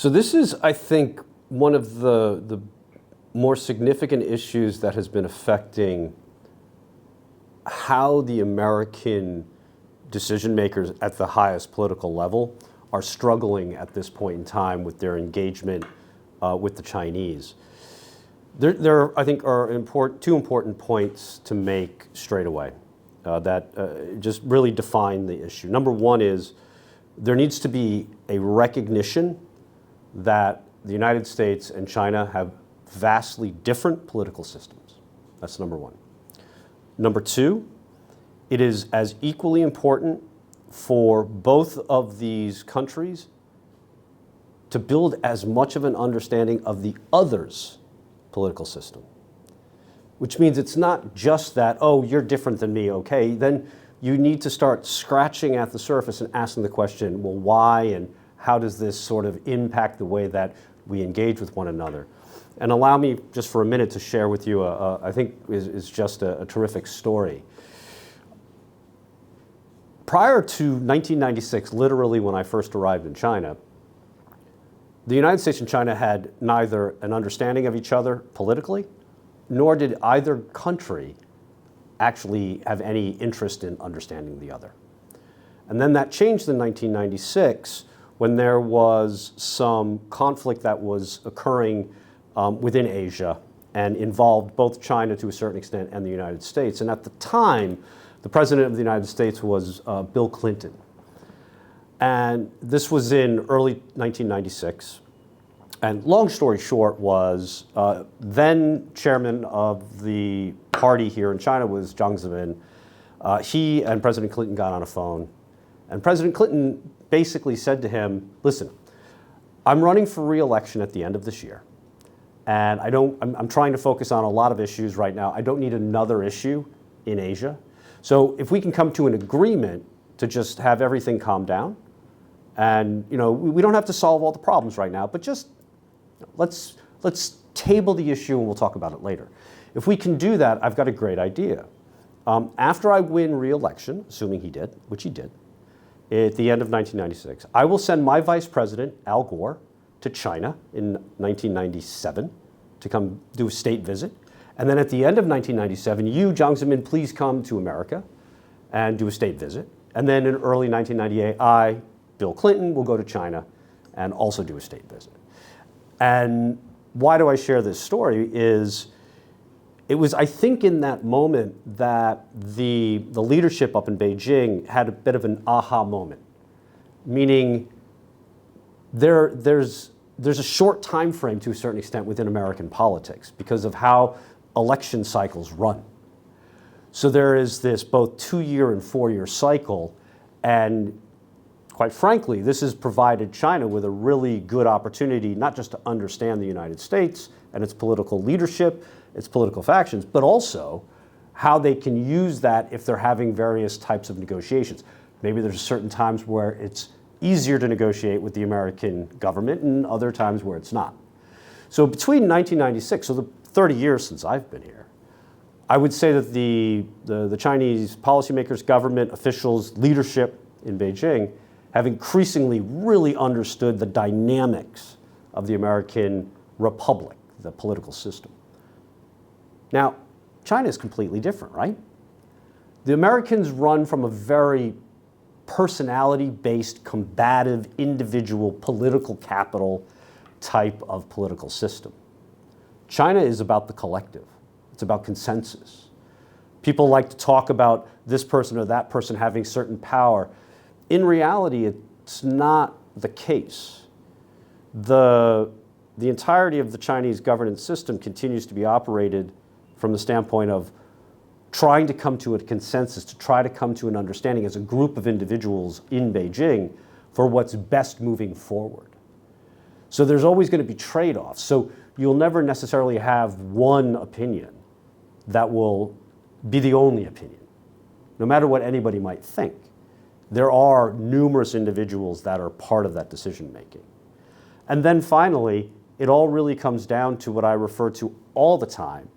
So this is, I think, one of the more significant issues that has been affecting how the American decision makers at the highest political level are struggling at this point in time with their engagement with the Chinese. There, I think, are two important points to make straight away that just really define the issue. Number one is there needs to be a recognition that the United States and China have vastly different political systems. That's number one. Number two, it is as equally important for both of these countries to build as much of an understanding of the other's political system, which means it's not just that, oh, you're different than me, okay, then you need to start scratching at the surface and asking the question, well, why and how does this sort of impact the way that we engage with one another? And allow me just for a minute to share with you, I think is just a terrific story. Prior to 1996, literally when I first arrived in China, the United States and China had neither an understanding of each other politically, nor did either country actually have any interest in understanding the other. And then that changed in 1996 when there was some conflict that was occurring within Asia and involved both China to a certain extent and the United States. And at the time, the president of the United States was Bill Clinton. And this was in early 1996. And long story short was, then chairman of the party here in China was Jiang Zemin. He and President Clinton got on a phone. And President Clinton basically said to him, listen, I'm running for re-election at the end of this year. And I'm trying to focus on a lot of issues right now. I don't need another issue in Asia. So if we can come to an agreement to just have everything calm down, and we don't have to solve all the problems right now, but just let's table the issue and we'll talk about it later. If we can do that, I've got a great idea. After I win re-election, assuming he did, which he did, at the end of 1996, I will send my vice president, Al Gore, to China in 1997 to come do a state visit. And then at the end of 1997, you, Jiang Zemin, please come to America and do a state visit. And then in early 1998, I, Bill Clinton, will go to China and also do a state visit. And why do I share this story is it was, I think, in that moment that the leadership up in Beijing had a bit of an aha moment, meaning there's a short time frame to a certain extent within American politics because of how election cycles run. So there is this both 2-year and 4-year cycle, and quite frankly, this has provided China with a really good opportunity not just to understand the United States and its political leadership, its political factions, but also how they can use that if they're having various types of negotiations. Maybe there's certain times where it's easier to negotiate with the American government and other times where it's not. So between 1996, so the 30 years since I've been here, I would say that the Chinese policymakers, government officials, leadership in Beijing have increasingly really understood the dynamics of the American republic, the political system. Now, China is completely different, right? The Americans run from a very personality-based, combative, individual, political capital type of political system. China is about the collective. It's about consensus. People like to talk about this person or that person having certain power. In reality, it's not the case. The entirety of the Chinese governance system continues to be operated from the standpoint of trying to come to a consensus, to try to come to an understanding as a group of individuals in Beijing for what's best moving forward. So there's always going to be trade-offs. So you'll never necessarily have one opinion that will be the only opinion, no matter what anybody might think. There are numerous individuals that are part of that decision-making. And then finally, it all really comes down to what I refer to all the time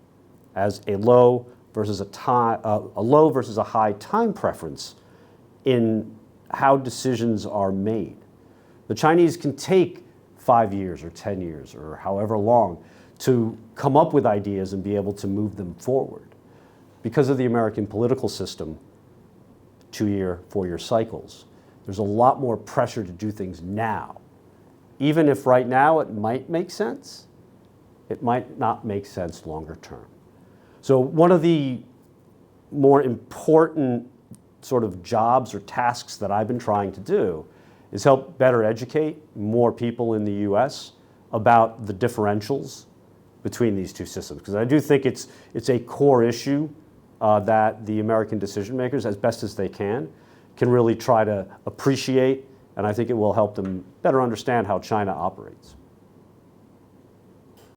as a low versus a high time preference in how decisions are made. The Chinese can take 5 years or 10 years or however long to come up with ideas and be able to move them forward. Because of the American political system, 2-year, 4-year cycles, there's a lot more pressure to do things now. Even if right now it might make sense, it might not make sense longer term. So one of the more important sort of jobs or tasks that I've been trying to do is help better educate more people in the US about the differentials between these two systems. Because I do think it's a core issue that the American decision makers, as best as they can really try to appreciate, and I think it will help them better understand how China operates.